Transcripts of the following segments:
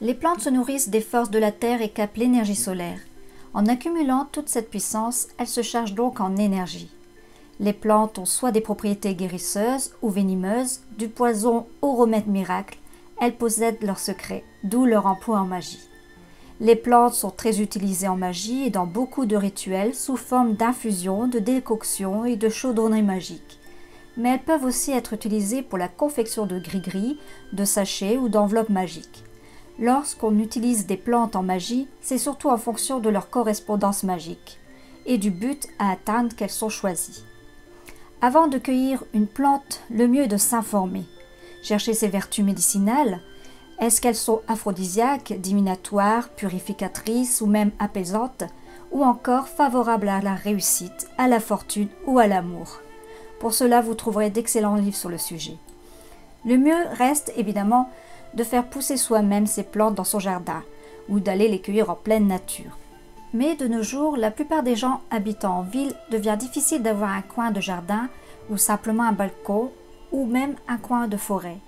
Les plantes se nourrissent des forces de la terre et captent l'énergie solaire. En accumulant toute cette puissance, elles se chargent donc en énergie. Les plantes ont soit des propriétés guérisseuses ou venimeuses, du poison au remède miracle, elles possèdent leurs secrets, d'où leur emploi en magie. Les plantes sont très utilisées en magie et dans beaucoup de rituels sous forme d'infusions, de décoctions et de chaudronneries magiques. Mais elles peuvent aussi être utilisées pour la confection de gris-gris, de sachets ou d'enveloppes magiques. Lorsqu'on utilise des plantes en magie, c'est surtout en fonction de leur correspondance magique et du but à atteindre qu'elles sont choisies. Avant de cueillir une plante, le mieux est de s'informer. Chercher ses vertus médicinales. Est-ce qu'elles sont aphrodisiaques, divinatoires, purificatrices ou même apaisantes, ou encore favorables à la réussite, à la fortune ou à l'amour? Pour cela, vous trouverez d'excellents livres sur le sujet. Le mieux reste évidemment de faire pousser soi-même ces plantes dans son jardin ou d'aller les cueillir en pleine nature. Mais de nos jours, la plupart des gens habitant en ville devient difficile d'avoir un coin de jardin ou simplement un balcon ou même un coin de forêt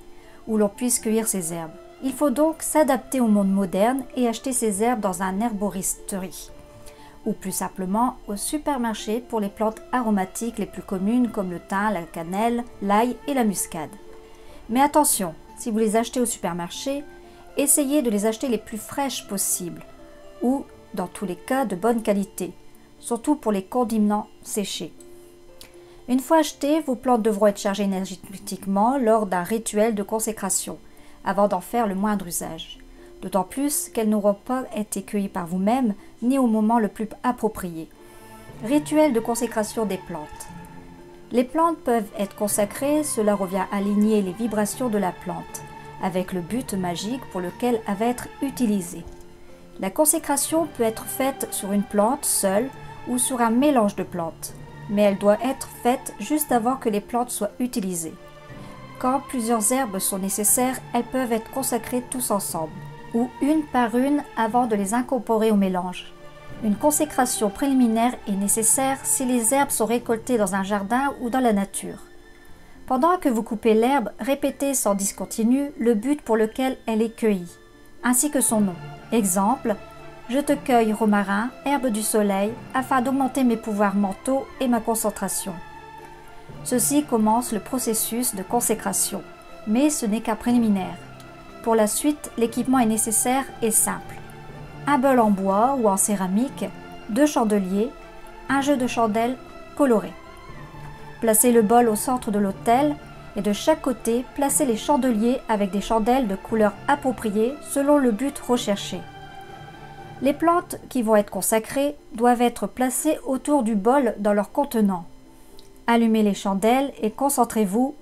où l'on puisse cueillir ces herbes. Il faut donc s'adapter au monde moderne et acheter ces herbes dans un herboristerie ou plus simplement au supermarché pour les plantes aromatiques les plus communes comme le thym, la cannelle, l'ail et la muscade. Mais attention, si vous les achetez au supermarché, essayez de les acheter les plus fraîches possibles ou, dans tous les cas, de bonne qualité, surtout pour les condiments séchés. Une fois achetées, vos plantes devront être chargées énergétiquement lors d'un rituel de consécration, avant d'en faire le moindre usage. D'autant plus qu'elles n'auront pas été cueillies par vous-même, ni au moment le plus approprié. Rituel de consécration des plantes. Les plantes peuvent être consacrées, cela revient à aligner les vibrations de la plante, avec le but magique pour lequel elle va être utilisée. La consécration peut être faite sur une plante seule ou sur un mélange de plantes, mais elle doit être faite juste avant que les plantes soient utilisées. Quand plusieurs herbes sont nécessaires, elles peuvent être consacrées tous ensemble, ou une par une avant de les incorporer au mélange. Une consécration préliminaire est nécessaire si les herbes sont récoltées dans un jardin ou dans la nature. Pendant que vous coupez l'herbe, répétez sans discontinu le but pour lequel elle est cueillie, ainsi que son nom. Exemple, je te cueille romarin, herbe du soleil, afin d'augmenter mes pouvoirs mentaux et ma concentration. Ceci commence le processus de consécration, mais ce n'est qu'un préliminaire. Pour la suite, l'équipement est nécessaire et simple. Un bol en bois ou en céramique, 2 chandeliers, un jeu de chandelles colorées. Placez le bol au centre de l'autel et de chaque côté, placez les chandeliers avec des chandelles de couleur appropriée selon le but recherché. Les plantes qui vont être consacrées doivent être placées autour du bol dans leur contenant. Allumez les chandelles et concentrez-vous.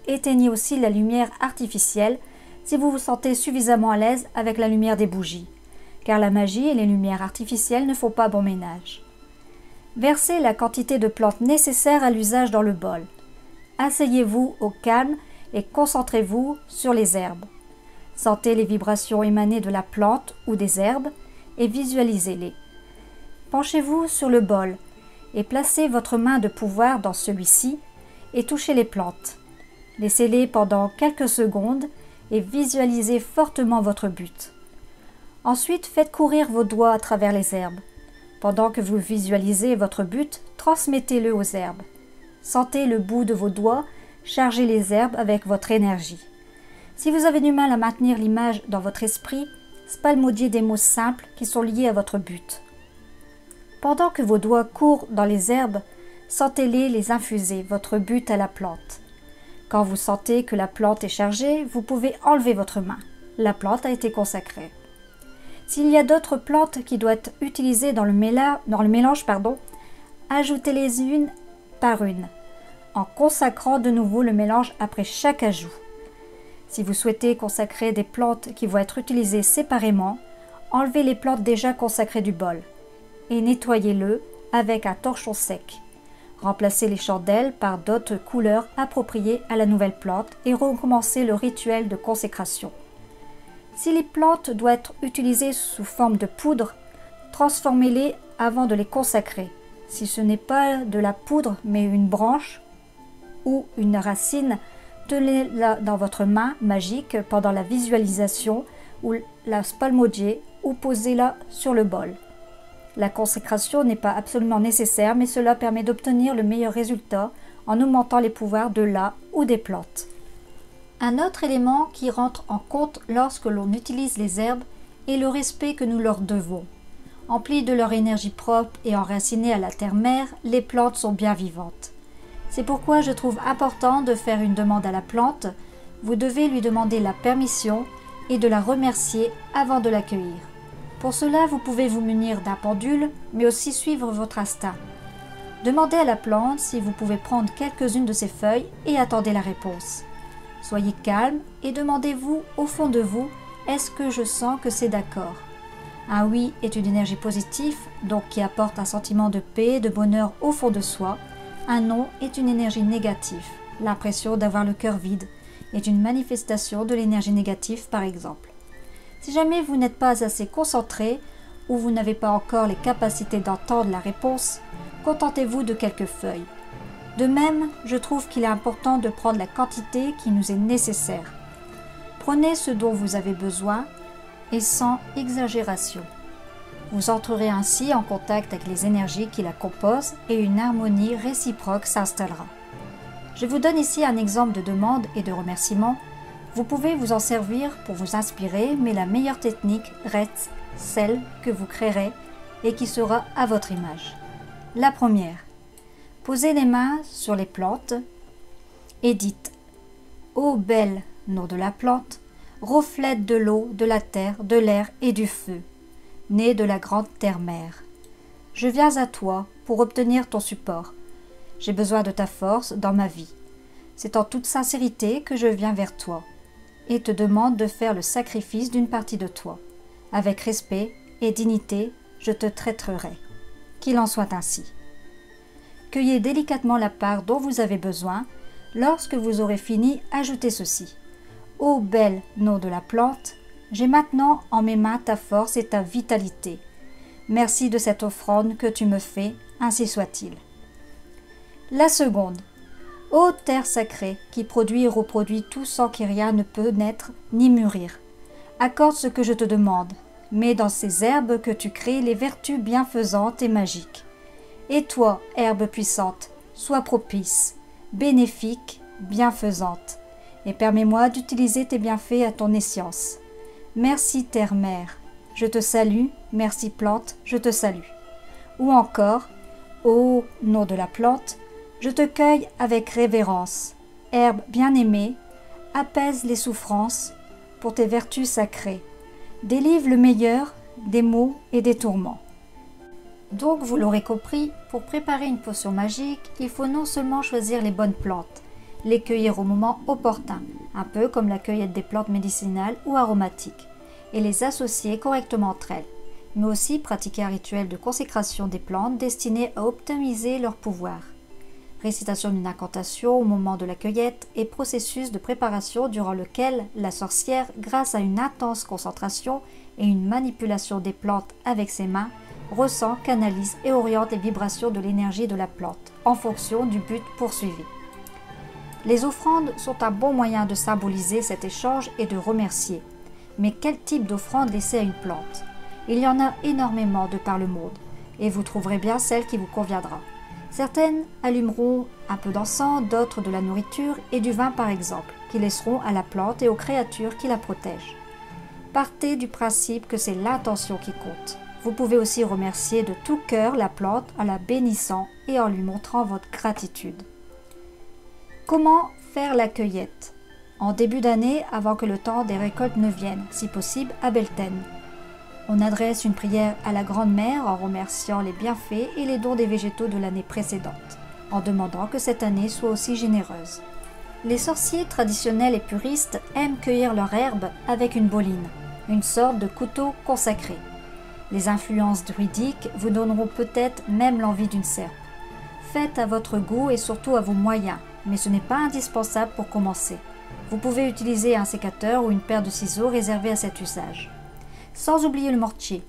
Éteignez aussi la lumière artificielle si vous vous sentez suffisamment à l'aise avec la lumière des bougies, car la magie et les lumières artificielles ne font pas bon ménage. Versez la quantité de plantes nécessaire à l'usage dans le bol. Asseyez-vous au calme et concentrez-vous sur les herbes. Sentez les vibrations émanées de la plante ou des herbes et visualisez-les. Penchez-vous sur le bol et placez votre main de pouvoir dans celui-ci et touchez les plantes. Laissez-les pendant quelques secondes et visualisez fortement votre but. Ensuite, faites courir vos doigts à travers les herbes. Pendant que vous visualisez votre but, transmettez-le aux herbes. Sentez le bout de vos doigts charger les herbes avec votre énergie. Si vous avez du mal à maintenir l'image dans votre esprit, spalmodiez des mots simples qui sont liés à votre but. Pendant que vos doigts courent dans les herbes, sentez-les les infuser, votre but à la plante. Quand vous sentez que la plante est chargée, vous pouvez enlever votre main. La plante a été consacrée. S'il y a d'autres plantes qui doivent être utilisées dans le mélange, ajoutez-les une par une, en consacrant de nouveau le mélange après chaque ajout. Si vous souhaitez consacrer des plantes qui vont être utilisées séparément, enlevez les plantes déjà consacrées du bol et nettoyez-le avec un torchon sec. Remplacez les chandelles par d'autres couleurs appropriées à la nouvelle plante et recommencez le rituel de consécration. Si les plantes doivent être utilisées sous forme de poudre, transformez-les avant de les consacrer. Si ce n'est pas de la poudre mais une branche ou une racine, tenez-la dans votre main magique pendant la visualisation ou la spalmodier ou posez-la sur le bol. La consécration n'est pas absolument nécessaire, mais cela permet d'obtenir le meilleur résultat en augmentant les pouvoirs de la ou des plantes. Un autre élément qui rentre en compte lorsque l'on utilise les herbes est le respect que nous leur devons. Emplies de leur énergie propre et enracinées à la terre-mère, les plantes sont bien vivantes. C'est pourquoi je trouve important de faire une demande à la plante. Vous devez lui demander la permission et de la remercier avant de l'accueillir. Pour cela, vous pouvez vous munir d'un pendule, mais aussi suivre votre instinct. Demandez à la plante si vous pouvez prendre quelques-unes de ses feuilles et attendez la réponse. Soyez calme et demandez-vous au fond de vous, est-ce que je sens que c'est d'accord? Un oui est une énergie positive, donc qui apporte un sentiment de paix et de bonheur au fond de soi. Un non est une énergie négative, l'impression d'avoir le cœur vide, est une manifestation de l'énergie négative par exemple. Si jamais vous n'êtes pas assez concentré ou vous n'avez pas encore les capacités d'entendre la réponse, contentez-vous de quelques feuilles. De même, je trouve qu'il est important de prendre la quantité qui nous est nécessaire. Prenez ce dont vous avez besoin et sans exagération. Vous entrerez ainsi en contact avec les énergies qui la composent et une harmonie réciproque s'installera. Je vous donne ici un exemple de demande et de remerciement. Vous pouvez vous en servir pour vous inspirer, mais la meilleure technique reste celle que vous créerez et qui sera à votre image. La première, posez les mains sur les plantes et dites « Ô belle, nom de la plante, reflète de l'eau, de la terre, de l'air et du feu, né de la grande terre-mère. Je viens à toi pour obtenir ton support. J'ai besoin de ta force dans ma vie. C'est en toute sincérité que je viens vers toi et te demande de faire le sacrifice d'une partie de toi. Avec respect et dignité, je te traiterai. Qu'il en soit ainsi. Cueillez délicatement la part dont vous avez besoin. Lorsque vous aurez fini, ajoutez ceci. Ô belle nom de la plante, j'ai maintenant en mes mains ta force et ta vitalité. Merci de cette offrande que tu me fais, ainsi soit-il. La seconde. Ô terre sacrée, qui produit et reproduit tout sans que rien ne peut naître ni mûrir. Accorde ce que je te demande. Mets dans ces herbes que tu crées les vertus bienfaisantes et magiques. Et toi, herbe puissante, sois propice, bénéfique, bienfaisante, et permets-moi d'utiliser tes bienfaits à ton escience. Merci terre-mère, je te salue, merci plante, je te salue. Ou encore, ô nom de la plante, je te cueille avec révérence, herbe bien-aimée, apaise les souffrances pour tes vertus sacrées, délivre le meilleur des maux et des tourments. Donc, vous l'aurez compris, pour préparer une potion magique, il faut non seulement choisir les bonnes plantes, les cueillir au moment opportun, un peu comme la cueillette des plantes médicinales ou aromatiques, et les associer correctement entre elles, mais aussi pratiquer un rituel de consécration des plantes destiné à optimiser leur pouvoir. Récitation d'une incantation au moment de la cueillette et processus de préparation durant lequel la sorcière, grâce à une intense concentration et une manipulation des plantes avec ses mains, ressent, canalise et oriente les vibrations de l'énergie de la plante en fonction du but poursuivi. Les offrandes sont un bon moyen de symboliser cet échange et de remercier. Mais quel type d'offrande laisser à une plante? Il y en a énormément de par le monde, et vous trouverez bien celle qui vous conviendra. Certaines allumeront un peu d'encens, d'autres de la nourriture et du vin par exemple, qui laisseront à la plante et aux créatures qui la protègent. Partez du principe que c'est l'intention qui compte. Vous pouvez aussi remercier de tout cœur la plante en la bénissant et en lui montrant votre gratitude. Comment faire la cueillette? En début d'année, avant que le temps des récoltes ne vienne, si possible à Beltane. On adresse une prière à la Grande-Mère en remerciant les bienfaits et les dons des végétaux de l'année précédente, en demandant que cette année soit aussi généreuse. Les sorciers traditionnels et puristes aiment cueillir leur herbe avec une boline, une sorte de couteau consacré. Les influences druidiques vous donneront peut-être même l'envie d'une serpe. Faites à votre goût et surtout à vos moyens, mais ce n'est pas indispensable pour commencer. Vous pouvez utiliser un sécateur ou une paire de ciseaux réservés à cet usage. Sans oublier le mortier.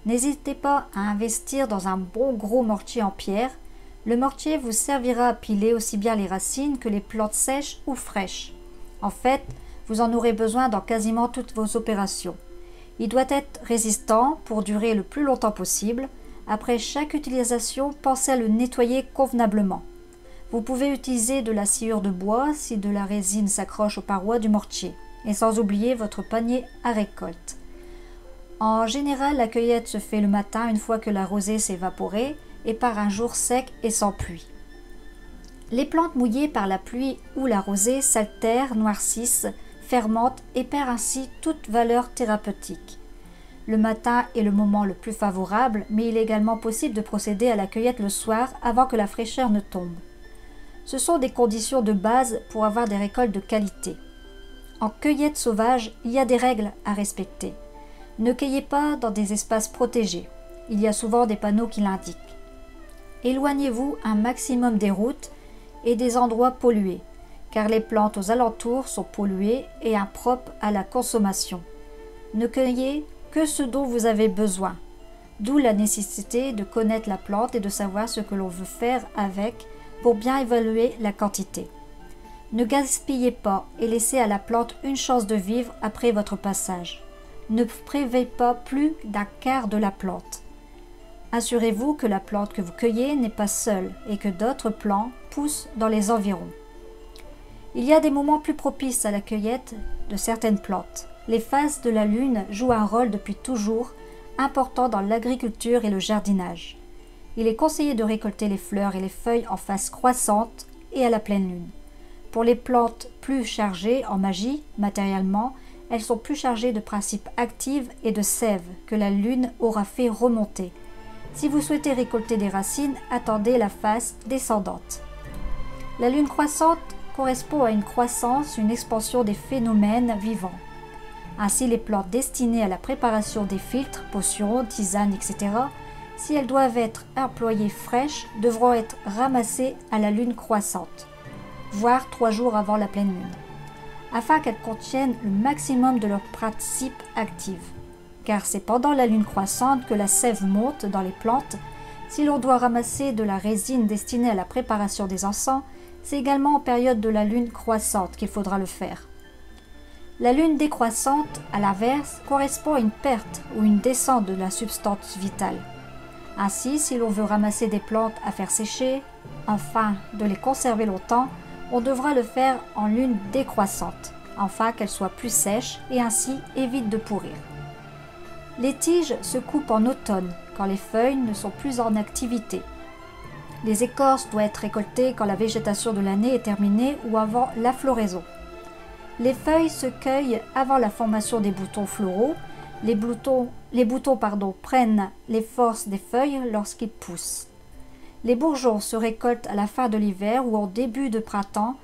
N'hésitez pas à investir dans un bon gros mortier en pierre. Le mortier vous servira à piler aussi bien les racines que les plantes sèches ou fraîches. En fait, vous en aurez besoin dans quasiment toutes vos opérations. Il doit être résistant pour durer le plus longtemps possible. Après chaque utilisation, pensez à le nettoyer convenablement. Vous pouvez utiliser de la sciure de bois si de la résine s'accroche aux parois du mortier, et sans oublier votre panier à récolte. En général, la cueillette se fait le matin une fois que la rosée s'est évaporée et par un jour sec et sans pluie. Les plantes mouillées par la pluie ou la rosée s'altèrent, noircissent, fermentent et perdent ainsi toute valeur thérapeutique. Le matin est le moment le plus favorable, mais il est également possible de procéder à la cueillette le soir avant que la fraîcheur ne tombe. Ce sont des conditions de base pour avoir des récoltes de qualité. En cueillette sauvage, il y a des règles à respecter. Ne cueillez pas dans des espaces protégés. Il y a souvent des panneaux qui l'indiquent. Éloignez-vous un maximum des routes et des endroits pollués, car les plantes aux alentours sont polluées et impropres à la consommation. Ne cueillez que ce dont vous avez besoin, d'où la nécessité de connaître la plante et de savoir ce que l'on veut faire avec pour bien évaluer la quantité. Ne gaspillez pas et laissez à la plante une chance de vivre après votre passage. Ne privez pas plus d'un quart de la plante. Assurez-vous que la plante que vous cueillez n'est pas seule et que d'autres plants poussent dans les environs. Il y a des moments plus propices à la cueillette de certaines plantes. Les phases de la lune jouent un rôle depuis toujours important dans l'agriculture et le jardinage. Il est conseillé de récolter les fleurs et les feuilles en phase croissante et à la pleine lune. Pour les plantes plus chargées en magie, matériellement, elles sont plus chargées de principes actifs et de sève que la lune aura fait remonter. Si vous souhaitez récolter des racines, attendez la phase descendante. La lune croissante correspond à une croissance, une expansion des phénomènes vivants. Ainsi, les plantes destinées à la préparation des filtres, potions, tisanes, etc., si elles doivent être employées fraîches, devront être ramassées à la lune croissante, voire 3 jours avant la pleine lune, afin qu'elles contiennent le maximum de leurs principes actifs. Car c'est pendant la lune croissante que la sève monte dans les plantes. Si l'on doit ramasser de la résine destinée à la préparation des encens, c'est également en période de la lune croissante qu'il faudra le faire. La lune décroissante, à l'inverse, correspond à une perte ou une descente de la substance vitale. Ainsi, si l'on veut ramasser des plantes à faire sécher, afin de les conserver longtemps, on devra le faire en lune décroissante, afin qu'elles soient plus sèches et ainsi évitent de pourrir. Les tiges se coupent en automne, quand les feuilles ne sont plus en activité. Les écorces doivent être récoltées quand la végétation de l'année est terminée ou avant la floraison. Les feuilles se cueillent avant la formation des boutons floraux. Les boutons prennent les forces des feuilles lorsqu'ils poussent. Les bourgeons se récoltent à la fin de l'hiver ou au début de printemps,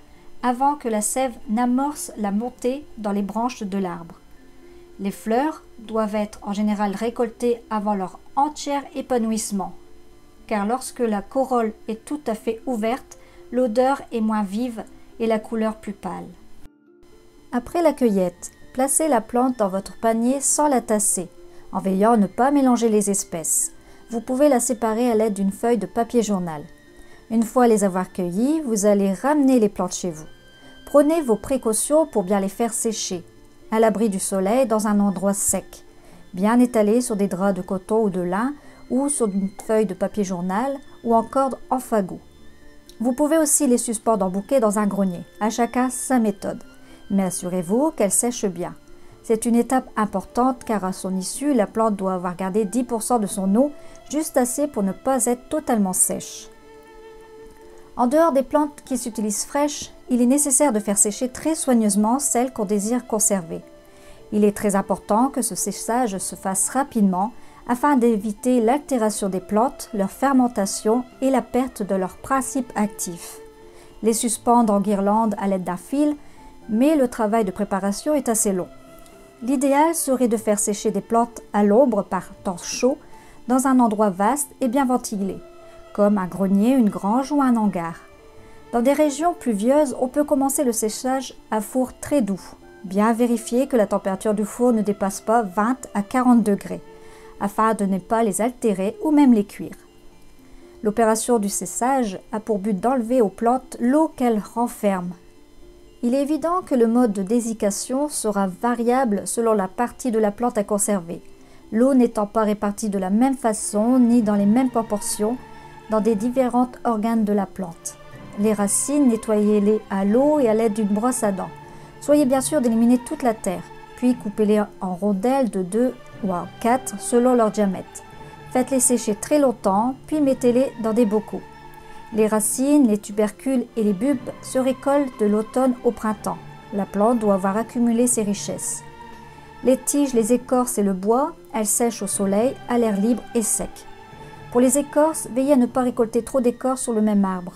avant que la sève n'amorce la montée dans les branches de l'arbre. Les fleurs doivent être en général récoltées avant leur entier épanouissement, car lorsque la corolle est tout à fait ouverte, l'odeur est moins vive et la couleur plus pâle. Après la cueillette, placez la plante dans votre panier sans la tasser, en veillant à ne pas mélanger les espèces. Vous pouvez la séparer à l'aide d'une feuille de papier journal. Une fois les avoir cueillies, vous allez ramener les plantes chez vous. Prenez vos précautions pour bien les faire sécher, à l'abri du soleil dans un endroit sec, bien étalé sur des draps de coton ou de lin ou sur une feuille de papier journal ou encore en fagot. Vous pouvez aussi les suspendre en bouquet dans un grenier, à chacun sa méthode. Mais assurez-vous qu'elle sèche bien. C'est une étape importante car à son issue, la plante doit avoir gardé 10% de son eau, juste assez pour ne pas être totalement sèche. En dehors des plantes qui s'utilisent fraîches, il est nécessaire de faire sécher très soigneusement celles qu'on désire conserver. Il est très important que ce séchage se fasse rapidement afin d'éviter l'altération des plantes, leur fermentation et la perte de leurs principes actifs. Les suspendre en guirlande à l'aide d'un fil, mais le travail de préparation est assez long. L'idéal serait de faire sécher des plantes à l'ombre par temps chaud dans un endroit vaste et bien ventilé, comme un grenier, une grange ou un hangar. Dans des régions pluvieuses, on peut commencer le séchage à four très doux. Bien vérifier que la température du four ne dépasse pas 20 à 40 degrés, afin de ne pas les altérer ou même les cuire. L'opération du séchage a pour but d'enlever aux plantes l'eau qu'elles renferment Il est évident que le mode de désiccation sera variable selon la partie de la plante à conserver, l'eau n'étant pas répartie de la même façon ni dans les mêmes proportions dans des différents organes de la plante. Les racines, nettoyez-les à l'eau et à l'aide d'une brosse à dents. Soyez bien sûr d'éliminer toute la terre, puis coupez-les en rondelles de 2 ou 4 selon leur diamètre. Faites-les sécher très longtemps, puis mettez-les dans des bocaux. Les racines, les tubercules et les bulbes se récoltent de l'automne au printemps. La plante doit avoir accumulé ses richesses. Les tiges, les écorces et le bois, elles sèchent au soleil, à l'air libre et sec. Pour les écorces, veillez à ne pas récolter trop d'écorces sur le même arbre.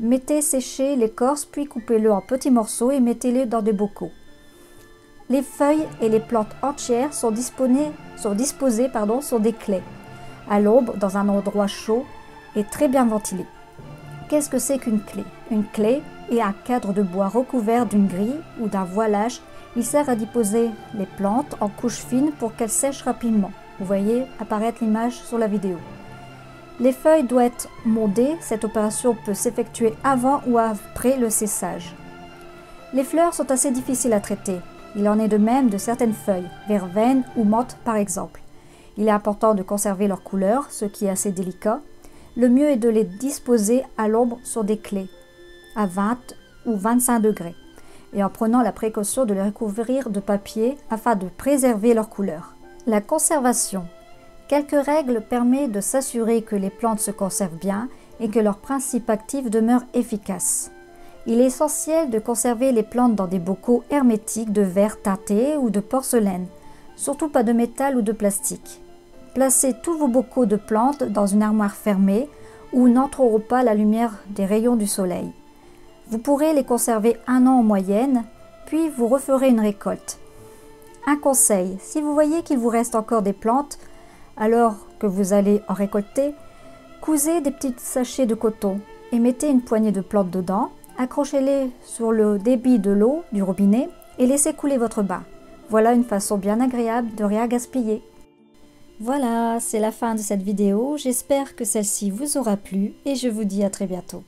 Mettez sécher l'écorce, puis coupez-le en petits morceaux et mettez-les dans des bocaux. Les feuilles et les plantes entières sont disposées sur des claies, à l'ombre dans un endroit chaud et très bien ventilé. Qu'est-ce que c'est qu'une claie? Une claie est un cadre de bois recouvert d'une grille ou d'un voilage. Il sert à déposer les plantes en couches fines pour qu'elles sèchent rapidement. Vous voyez apparaître l'image sur la vidéo. Les feuilles doivent être mondées. Cette opération peut s'effectuer avant ou après le séchage. Les fleurs sont assez difficiles à traiter. Il en est de même de certaines feuilles, verveine ou menthe par exemple. Il est important de conserver leur couleur, ce qui est assez délicat. Le mieux est de les disposer à l'ombre sur des claies, à 20 ou 25 degrés, et en prenant la précaution de les recouvrir de papier afin de préserver leur couleur. La conservation. Quelques règles permettent de s'assurer que les plantes se conservent bien et que leur principe actif demeure efficace. Il est essentiel de conserver les plantes dans des bocaux hermétiques de verre teinté ou de porcelaine, surtout pas de métal ou de plastique. Placez tous vos bocaux de plantes dans une armoire fermée où n'entreront pas la lumière des rayons du soleil. Vous pourrez les conserver 1 an en moyenne, puis vous referez une récolte. Un conseil, si vous voyez qu'il vous reste encore des plantes, alors que vous allez en récolter, cousez des petits sachets de coton et mettez une poignée de plantes dedans, accrochez-les sur le débit de l'eau du robinet et laissez couler votre bain. Voilà une façon bien agréable de rien gaspiller. Voilà, c'est la fin de cette vidéo. J'espère que celle-ci vous aura plu et je vous dis à très bientôt.